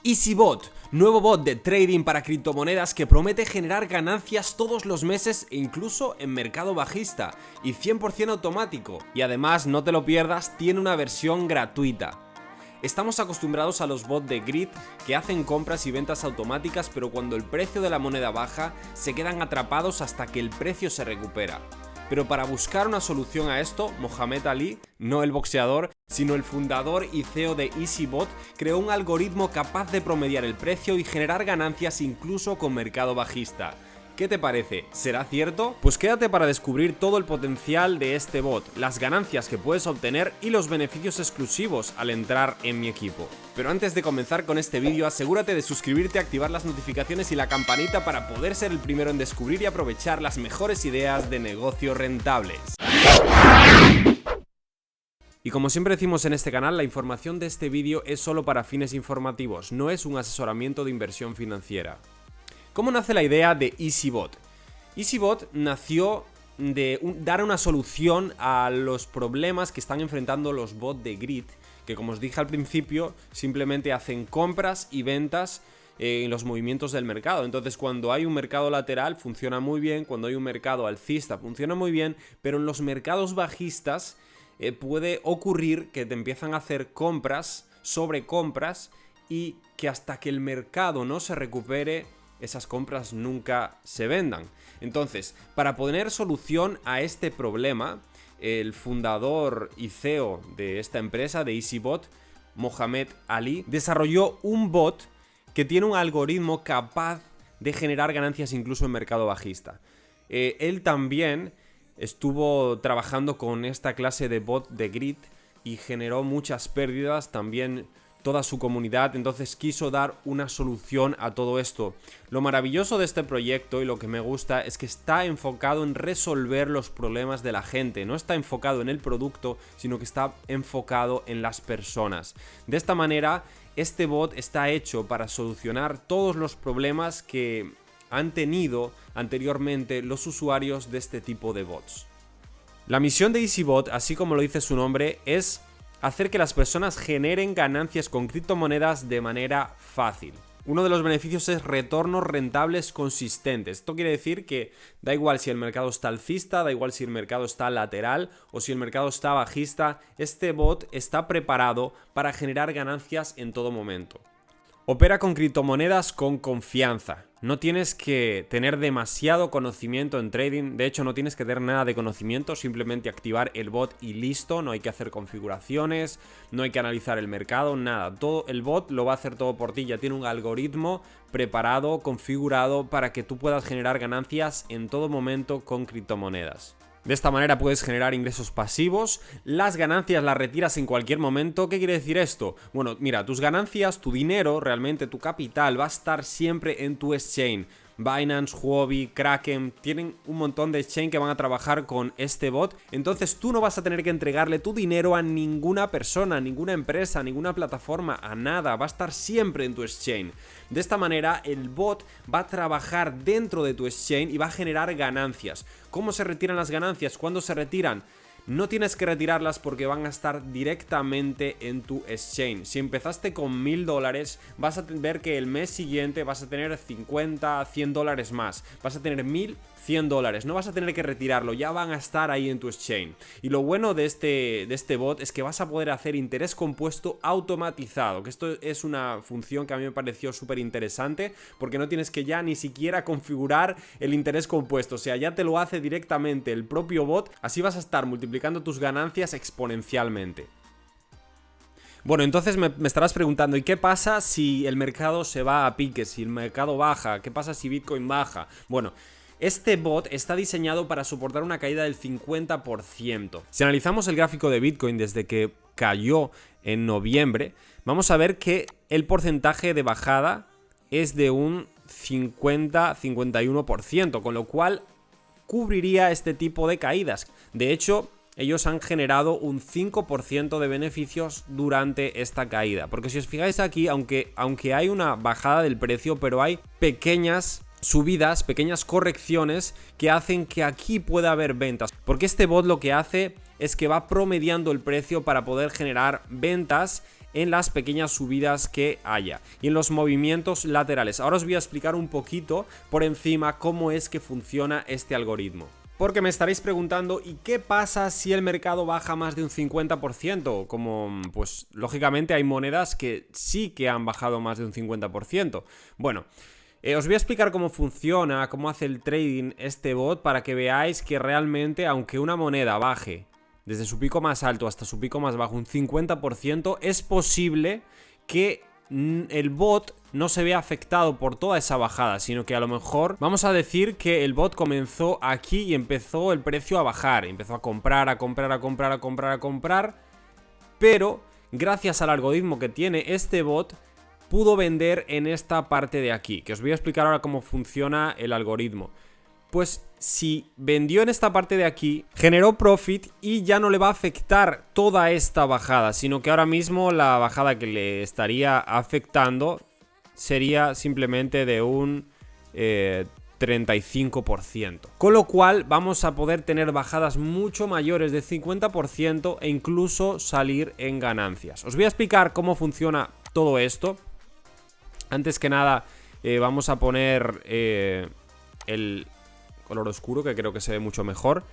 EasyBot, nuevo bot de trading para criptomonedas que promete generar ganancias todos los meses e incluso en mercado bajista y 100% automático. Y además, no te lo pierdas, tiene una versión gratuita. Estamos acostumbrados a los bots de Grid que hacen compras y ventas automáticas, pero cuando el precio de la moneda baja se quedan atrapados hasta que el precio se recupera. Pero para buscar una solución a esto, Mohamed Ali, no el boxeador, sino el fundador y CEO de EasyBot, creó un algoritmo capaz de promediar el precio y generar ganancias incluso con mercado bajista. ¿Qué te parece? ¿Será cierto? Pues quédate para descubrir todo el potencial de este bot, las ganancias que puedes obtener y los beneficios exclusivos al entrar en mi equipo. Pero antes de comenzar con este vídeo, asegúrate de suscribirte, activar las notificaciones y la campanita para poder ser el primero en descubrir y aprovechar las mejores ideas de negocio rentables. Y como siempre decimos en este canal, la información de este vídeo es solo para fines informativos, no es un asesoramiento de inversión financiera. ¿Cómo nace la idea de EasyBot? EasyBot nació de dar una solución a los problemas que están enfrentando los bots de Grid, que como os dije al principio, simplemente hacen compras y ventas en los movimientos del mercado. Entonces, cuando hay un mercado lateral funciona muy bien, cuando hay un mercado alcista funciona muy bien, pero en los mercados bajistas puede ocurrir que te empiezan a hacer compras sobre compras y que hasta que el mercado no se recupere, esas compras nunca se vendan. Entonces, para poner solución a este problema, el fundador y CEO de esta empresa, de EasyBot, Mohamed Ali, desarrolló un bot que tiene un algoritmo capaz de generar ganancias incluso en mercado bajista. Él también estuvo trabajando con esta clase de bot de Grid y generó muchas pérdidas, también toda su comunidad, entonces quiso dar una solución a todo esto. Lo maravilloso de este proyecto y lo que me gusta es que está enfocado en resolver los problemas de la gente, no está enfocado en el producto, sino que está enfocado en las personas. De esta manera, este bot está hecho para solucionar todos los problemas que han tenido anteriormente los usuarios de este tipo de bots. La misión de EasyBot, así como lo dice su nombre, es hacer que las personas generen ganancias con criptomonedas de manera fácil. Uno de los beneficios es retornos rentables consistentes. Esto quiere decir que da igual si el mercado está alcista, da igual si el mercado está lateral o si el mercado está bajista, este bot está preparado para generar ganancias en todo momento. Opera con criptomonedas con confianza. No tienes que tener demasiado conocimiento en trading, de hecho no tienes que tener nada de conocimiento, simplemente activar el bot y listo, no hay que hacer configuraciones, no hay que analizar el mercado, nada, todo el bot lo va a hacer todo por ti, ya tiene un algoritmo preparado, configurado para que tú puedas generar ganancias en todo momento con criptomonedas. De esta manera puedes generar ingresos pasivos, las ganancias las retiras en cualquier momento. ¿Qué quiere decir esto? Bueno, mira, tus ganancias, tu dinero, realmente tu capital va a estar siempre en tu exchange. Binance, Huobi, Kraken, tienen un montón de exchange que van a trabajar con este bot. Entonces tú no vas a tener que entregarle tu dinero a ninguna persona, a ninguna empresa, a ninguna plataforma, a nada. Va a estar siempre en tu exchange. De esta manera el bot va a trabajar dentro de tu exchange y va a generar ganancias. ¿Cómo se retiran las ganancias? ¿Cuándo se retiran? No tienes que retirarlas porque van a estar directamente en tu exchange. Si empezaste con $1000, vas a ver que el mes siguiente vas a tener 50, 100 dólares más. Vas a tener $1100. No vas a tener que retirarlo, ya van a estar ahí en tu exchange. Y lo bueno de este bot es que vas a poder hacer interés compuesto automatizado. Que esto es una función que a mí me pareció súper interesante porque no tienes que ya ni siquiera configurar el interés compuesto. O sea, ya te lo hace directamente el propio bot. Así vas a estar multiplicando tus ganancias exponencialmente. Bueno, entonces me estarás preguntando, ¿y qué pasa si el mercado se va a pique? Si el mercado baja, ¿qué pasa si Bitcoin baja? Bueno, este bot está diseñado para soportar una caída del 50%. Si analizamos el gráfico de Bitcoin desde que cayó en noviembre, vamos a ver que el porcentaje de bajada es de un 50-51%, con lo cual cubriría este tipo de caídas. De hecho, ellos han generado un 5% de beneficios durante esta caída. Porque si os fijáis aquí, aunque hay una bajada del precio, pero hay pequeñas subidas, pequeñas correcciones que hacen que aquí pueda haber ventas. Porque este bot lo que hace es que va promediando el precio para poder generar ventas en las pequeñas subidas que haya y en los movimientos laterales. Ahora os voy a explicar un poquito por encima cómo es que funciona este algoritmo. Porque me estaréis preguntando, ¿y qué pasa si el mercado baja más de un 50%? Como, pues, lógicamente hay monedas que sí que han bajado más de un 50%. Bueno, os voy a explicar cómo funciona, cómo hace el trading este bot para que veáis que realmente, aunque una moneda baje desde su pico más alto hasta su pico más bajo un 50%, es posible que el bot no se vea afectado por toda esa bajada, sino que a lo mejor vamos a decir que el bot comenzó aquí y empezó el precio a bajar, empezó a comprar, pero gracias al algoritmo que tiene este bot pudo vender en esta parte de aquí, que os voy a explicar ahora cómo funciona el algoritmo. Pues si vendió en esta parte de aquí, generó profit y ya no le va a afectar toda esta bajada, sino que ahora mismo la bajada que le estaría afectando sería simplemente de un 35%. Con lo cual vamos a poder tener bajadas mucho mayores del 50% e incluso salir en ganancias. Os voy a explicar cómo funciona todo esto. Antes que nada vamos a poner el color oscuro, que creo que se ve mucho mejor.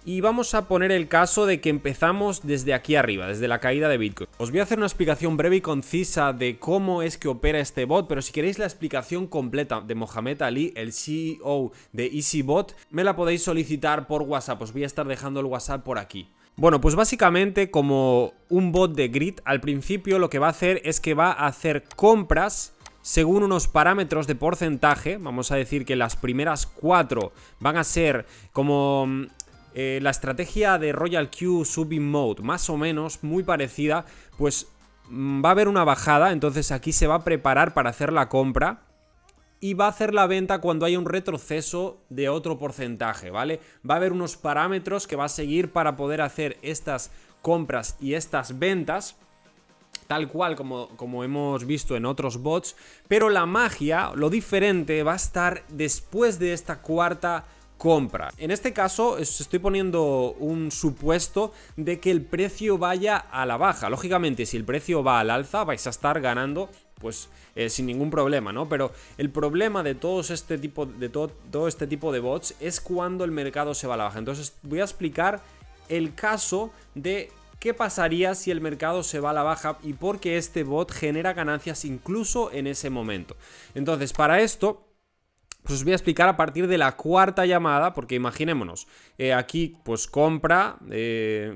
Y vamos a poner el caso de que empezamos desde aquí arriba, desde la caída de Bitcoin. Os voy a hacer una explicación breve y concisa de cómo es que opera este bot, pero si queréis la explicación completa de Mohamed Ali, el CEO de EasyBot, me la podéis solicitar por WhatsApp. Os voy a estar dejando el WhatsApp por aquí. Bueno, pues básicamente como un bot de grid, al principio lo que va a hacer es que va a hacer compras según unos parámetros de porcentaje. Vamos a decir que las primeras 4 van a ser como la estrategia de Royal Q Subin Mode, más o menos, muy parecida. Pues va a haber una bajada, entonces aquí se va a preparar para hacer la compra y va a hacer la venta cuando haya un retroceso de otro porcentaje, ¿vale? Va a haber unos parámetros que va a seguir para poder hacer estas compras y estas ventas, tal cual como hemos visto en otros bots, pero la magia, lo diferente, va a estar después de esta cuarta compra. En este caso os estoy poniendo un supuesto de que el precio vaya a la baja. Lógicamente, si el precio va al alza, vais a estar ganando pues sin ningún problema, ¿no? Pero el problema de todo este tipo de bots es cuando el mercado se va a la baja. Entonces voy a explicar el caso de qué pasaría si el mercado se va a la baja y por qué este bot genera ganancias incluso en ese momento. Entonces, para esto pues os voy a explicar a partir de la cuarta llamada, porque imaginémonos, aquí pues compra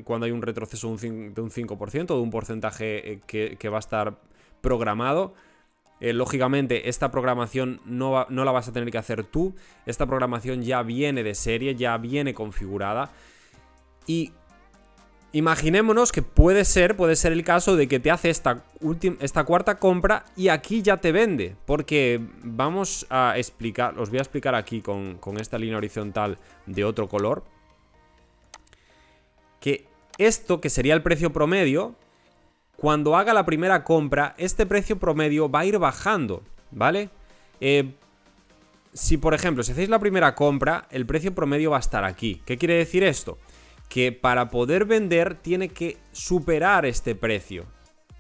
cuando hay un retroceso de un 5%, de un porcentaje que va a estar programado. Lógicamente esta programación no la vas a tener que hacer tú, esta programación ya viene de serie, ya viene configurada. Y imaginémonos que puede ser el caso de que te hace esta cuarta compra y aquí ya te vende, porque vamos a explicar, os voy a explicar aquí con esta línea horizontal de otro color, que esto que sería el precio promedio, cuando haga la primera compra, este precio promedio va a ir bajando, ¿vale? Si por ejemplo, si hacéis la primera compra, el precio promedio va a estar aquí. ¿Qué quiere decir esto? Que para poder vender tiene que superar este precio.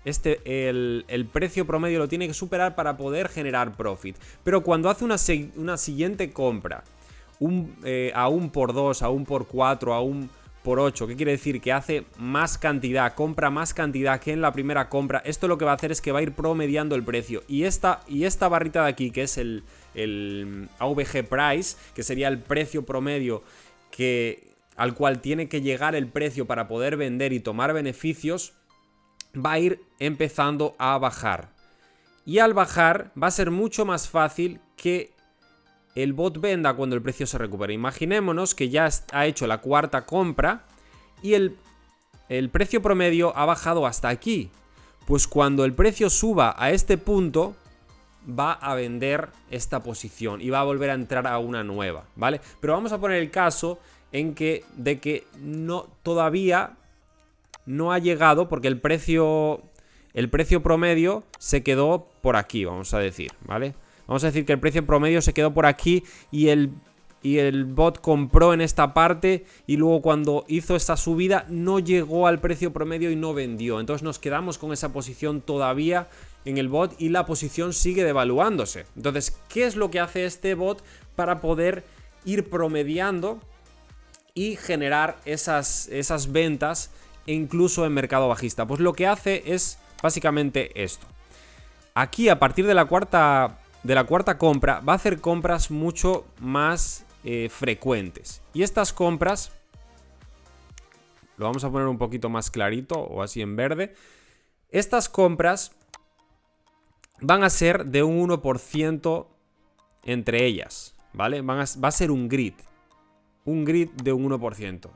El precio promedio lo tiene que superar para poder generar profit. Pero cuando hace una siguiente compra, a 1 por 2, a 1 por 4, a 1 por 8, ¿qué quiere decir? Que hace más cantidad, compra más cantidad que en la primera compra. Esto lo que va a hacer es que va a ir promediando el precio. Y esta barrita de aquí, que es el AVG Price, que sería el precio promedio al cual tiene que llegar el precio para poder vender y tomar beneficios, va a ir empezando a bajar. Y al bajar va a ser mucho más fácil que el bot venda cuando el precio se recupere. Imaginémonos que ya ha hecho la cuarta compra y el precio promedio ha bajado hasta aquí. Pues cuando el precio suba a este punto, va a vender esta posición y va a volver a entrar a una nueva, ¿vale? Pero vamos a poner el caso de que todavía no ha llegado, porque el precio promedio se quedó por aquí, vamos a decir, ¿vale? Vamos a decir que el precio promedio se quedó por aquí y el y el bot compró en esta parte y luego cuando hizo esta subida no llegó al precio promedio y no vendió. Entonces nos quedamos con esa posición todavía en el bot y la posición sigue devaluándose. Entonces, ¿qué es lo que hace este bot para poder ir promediando y generar esas ventas incluso en mercado bajista? Pues lo que hace es básicamente esto. Aquí, a partir de la cuarta compra, va a hacer compras mucho más frecuentes. Y estas compras, lo vamos a poner un poquito más clarito o así en verde. Estas compras van a ser de un 1% entre ellas, ¿vale? Va a ser un grid de un 1%.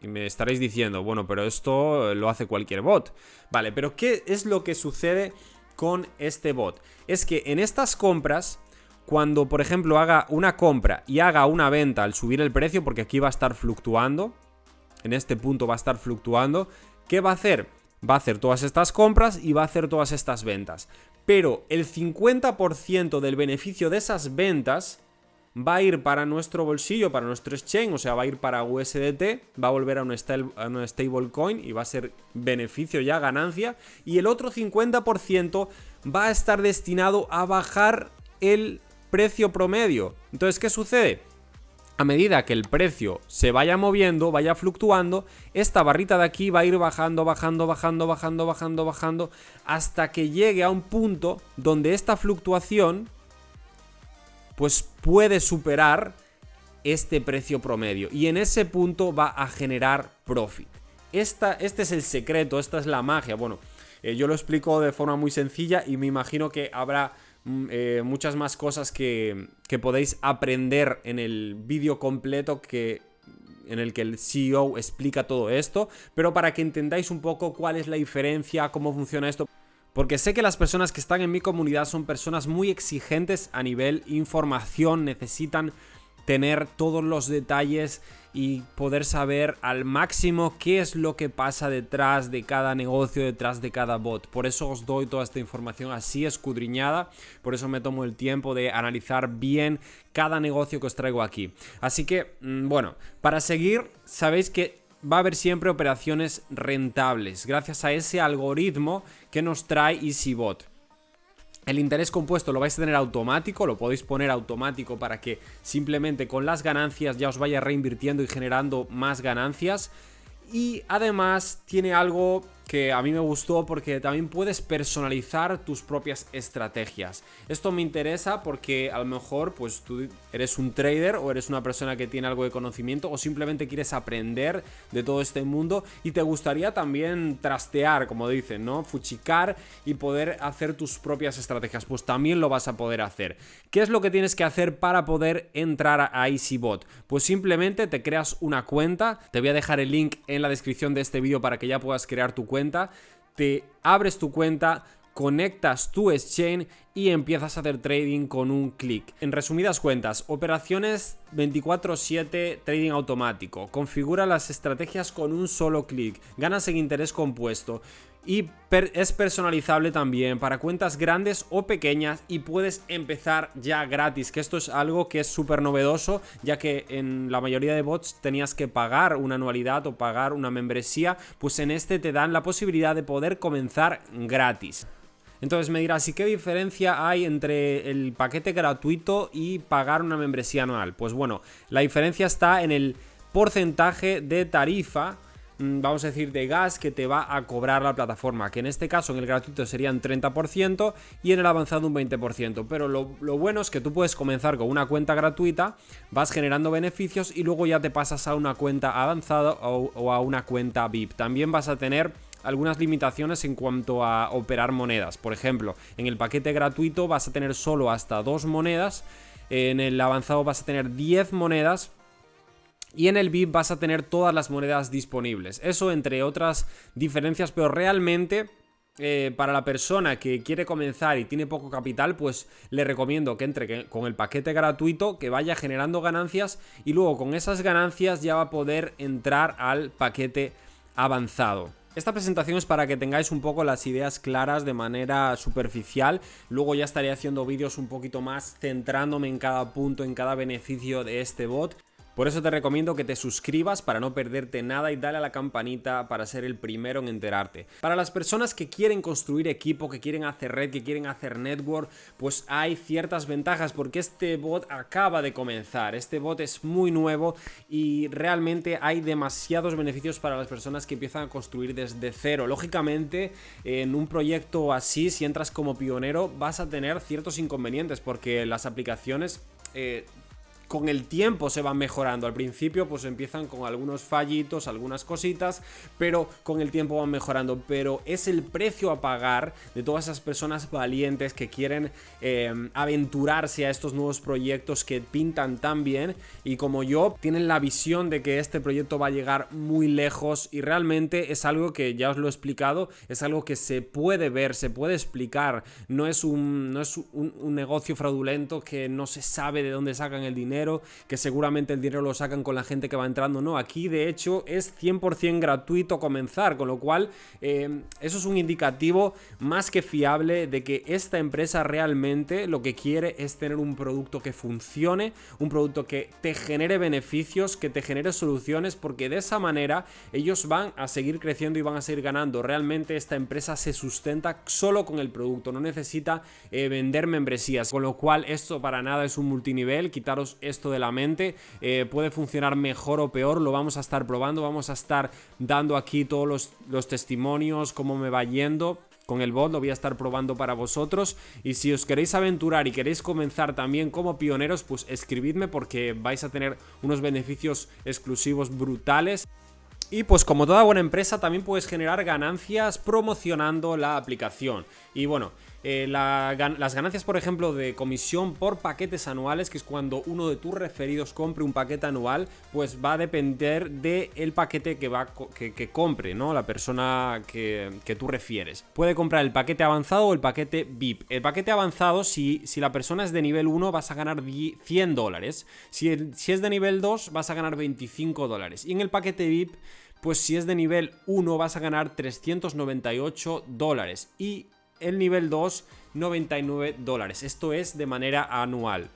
Y me estaréis diciendo, bueno, pero esto lo hace cualquier bot. Vale, pero ¿qué es lo que sucede con este bot? Es que en estas compras, cuando por ejemplo haga una compra y haga una venta al subir el precio, porque aquí va a estar fluctuando, en este punto va a estar fluctuando, ¿qué va a hacer? Va a hacer todas estas compras y va a hacer todas estas ventas. Pero el 50% del beneficio de esas ventas va a ir para nuestro bolsillo, para nuestro exchange, o sea, va a ir para USDT, va a volver a una stablecoin y va a ser beneficio ya, ganancia. Y el otro 50% va a estar destinado a bajar el precio promedio. Entonces, ¿qué sucede? A medida que el precio se vaya moviendo, vaya fluctuando, esta barrita de aquí va a ir bajando, hasta que llegue a un punto donde esta fluctuación pues puede superar este precio promedio. Y en ese punto va a generar profit. Este es el secreto, esta es la magia. Bueno, yo lo explico de forma muy sencilla y me imagino que habrá muchas más cosas que podéis aprender en el vídeo completo en el que el CEO explica todo esto, pero para que entendáis un poco cuál es la diferencia, cómo funciona esto, porque sé que las personas que están en mi comunidad son personas muy exigentes a nivel información, necesitan tener todos los detalles y poder saber al máximo qué es lo que pasa detrás de cada negocio, detrás de cada bot. Por eso os doy toda esta información así escudriñada, por eso me tomo el tiempo de analizar bien cada negocio que os traigo aquí. Así que, bueno, para seguir, sabéis que va a haber siempre operaciones rentables gracias a ese algoritmo que nos trae EasyBot. El interés compuesto lo vais a tener automático, lo podéis poner automático para que simplemente con las ganancias ya os vaya reinvirtiendo y generando más ganancias. Y además tiene algo que a mí me gustó porque también puedes personalizar tus propias estrategias. Esto me interesa porque a lo mejor pues tú eres un trader o eres una persona que tiene algo de conocimiento o simplemente quieres aprender de todo este mundo y te gustaría también trastear, como dicen, ¿no? Fuchicar y poder hacer tus propias estrategias. Pues también lo vas a poder hacer. ¿Qué es lo que tienes que hacer para poder entrar a EasyBot? Pues simplemente te creas una cuenta. Te voy a dejar el link en la descripción de este vídeo para que ya puedas crear tu cuenta. Te abres tu cuenta, conectas tu exchange y empiezas a hacer trading con un clic. En resumidas cuentas, operaciones 24/7, trading automático, configura las estrategias con un solo clic, ganas en interés compuesto y es personalizable también para cuentas grandes o pequeñas y puedes empezar ya gratis, que esto es algo que es súper novedoso, ya que en la mayoría de bots tenías que pagar una anualidad o pagar una membresía, pues en este te dan la posibilidad de poder comenzar gratis. Entonces me dirás, ¿y qué diferencia hay entre el paquete gratuito y pagar una membresía anual? Pues bueno, la diferencia está en el porcentaje de tarifa, vamos a decir de gas, que te va a cobrar la plataforma, que en este caso en el gratuito serían 30% y en el avanzado un 20%, pero lo bueno es que tú puedes comenzar con una cuenta gratuita, vas generando beneficios y luego ya te pasas a una cuenta avanzada o a una cuenta VIP. También vas a tener algunas limitaciones en cuanto a operar monedas. Por ejemplo, en el paquete gratuito vas a tener solo hasta 2 monedas, en el avanzado vas a tener 10 monedas y en el VIP vas a tener todas las monedas disponibles. Eso entre otras diferencias, pero realmente para la persona que quiere comenzar y tiene poco capital, pues le recomiendo que entre con el paquete gratuito, que vaya generando ganancias y luego con esas ganancias ya va a poder entrar al paquete avanzado. Esta presentación es para que tengáis un poco las ideas claras de manera superficial. Luego ya estaré haciendo vídeos un poquito más centrándome en cada punto, en cada beneficio de este bot. Por eso te recomiendo que te suscribas para no perderte nada y dale a la campanita para ser el primero en enterarte. Para las personas que quieren construir equipo, que quieren hacer red, que quieren hacer network, pues hay ciertas ventajas porque este bot acaba de comenzar. Este bot es muy nuevo y realmente hay demasiados beneficios para las personas que empiezan a construir desde cero. Lógicamente, en un proyecto así, si entras como pionero, vas a tener ciertos inconvenientes porque las aplicaciones con el tiempo se van mejorando. Al principio pues empiezan con algunos fallitos, algunas cositas, pero con el tiempo van mejorando. Pero es el precio a pagar de todas esas personas valientes que quieren aventurarse a estos nuevos proyectos que pintan tan bien y como yo, tienen la visión de que este proyecto va a llegar muy lejos y realmente es algo que ya os lo he explicado, es algo que se puede ver, se puede explicar. No es un negocio fraudulento que no se sabe de dónde sacan el dinero, que seguramente el dinero lo sacan con la gente que va entrando. No, aquí de hecho es 100% gratuito comenzar, con lo cual eso es un indicativo más que fiable de que esta empresa realmente lo que quiere es tener un producto que funcione, un producto que te genere beneficios, que te genere soluciones, porque de esa manera ellos van a seguir creciendo y van a seguir ganando. Realmente esta empresa se sustenta solo con el producto, no necesita vender membresías, con lo cual esto para nada es un multinivel. Quitaros esto de la mente, puede funcionar mejor o peor, lo vamos a estar probando, vamos a estar dando aquí todos los testimonios, cómo me va yendo con el bot, lo voy a estar probando para vosotros. Y si os queréis aventurar y queréis comenzar también como pioneros, pues escribidme porque vais a tener unos beneficios exclusivos brutales. Y pues como toda buena empresa también puedes generar ganancias promocionando la aplicación. Y bueno, las ganancias por ejemplo de comisión por paquetes anuales, que es cuando uno de tus referidos compre un paquete anual, pues va a depender del paquete que compre, ¿no? La persona que tú refieres. Puede comprar el paquete avanzado o el paquete VIP. El paquete avanzado, si la persona es de nivel 1 vas a ganar $100. Si es de nivel 2 vas a ganar $25. Y en el paquete VIP, pues si es de nivel 1 vas a ganar $398 y el nivel 2 $99. Esto es de manera anual.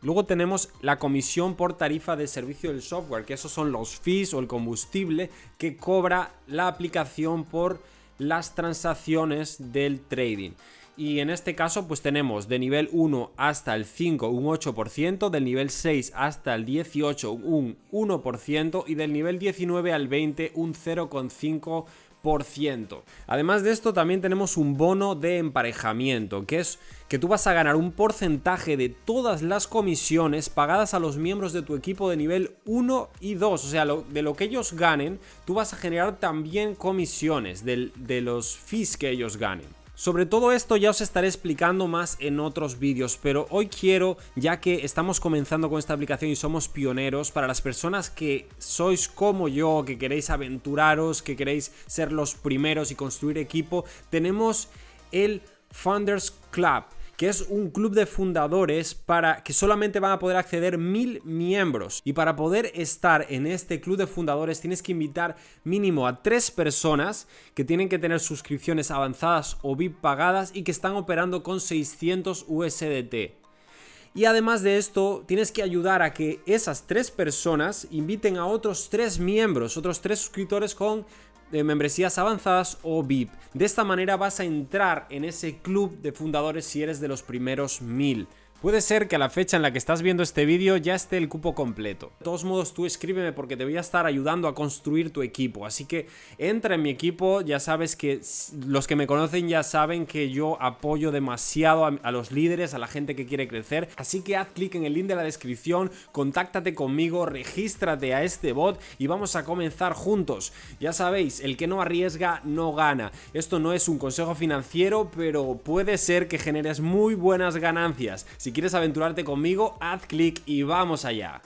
Luego tenemos la comisión por tarifa de servicio del software, que esos son los fees o el combustible que cobra la aplicación por las transacciones del trading. Y en este caso pues tenemos de nivel 1 hasta el 5 un 8%, del nivel 6 hasta el 18 un 1% y del nivel 19 al 20 un 0,5%. Además de esto también tenemos un bono de emparejamiento, que es que tú vas a ganar un porcentaje de todas las comisiones pagadas a los miembros de tu equipo de nivel 1 y 2, o sea, de lo que ellos ganen, tú vas a generar también comisiones de los fees que ellos ganen. Sobre todo esto ya os estaré explicando más en otros vídeos, pero hoy quiero, ya que estamos comenzando con esta aplicación y somos pioneros, para las personas que sois como yo, que queréis aventuraros, que queréis ser los primeros y construir equipo, tenemos el Founders Club, que es un club de fundadores para que solamente van a poder acceder 1000 miembros. Y para poder estar en este club de fundadores tienes que invitar mínimo a 3 personas que tienen que tener suscripciones avanzadas o VIP pagadas y que están operando con 600 USDT. Y además de esto, tienes que ayudar a que esas 3 personas inviten a otros 3 miembros, otros 3 suscriptores con membresías avanzadas o VIP. De esta manera vas a entrar en ese club de fundadores si eres de los primeros 1000. Puede ser que a la fecha en la que estás viendo este vídeo ya esté el cupo completo. De todos modos, tú escríbeme porque te voy a estar ayudando a construir tu equipo. Así que entra en mi equipo. Ya sabes que los que me conocen ya saben que yo apoyo demasiado a los líderes, a la gente que quiere crecer. Así que haz clic en el link de la descripción, contáctate conmigo, regístrate a este bot y vamos a comenzar juntos. Ya sabéis, el que no arriesga no gana. Esto no es un consejo financiero, pero puede ser que generes muy buenas ganancias. Si quieres aventurarte conmigo, haz clic y vamos allá.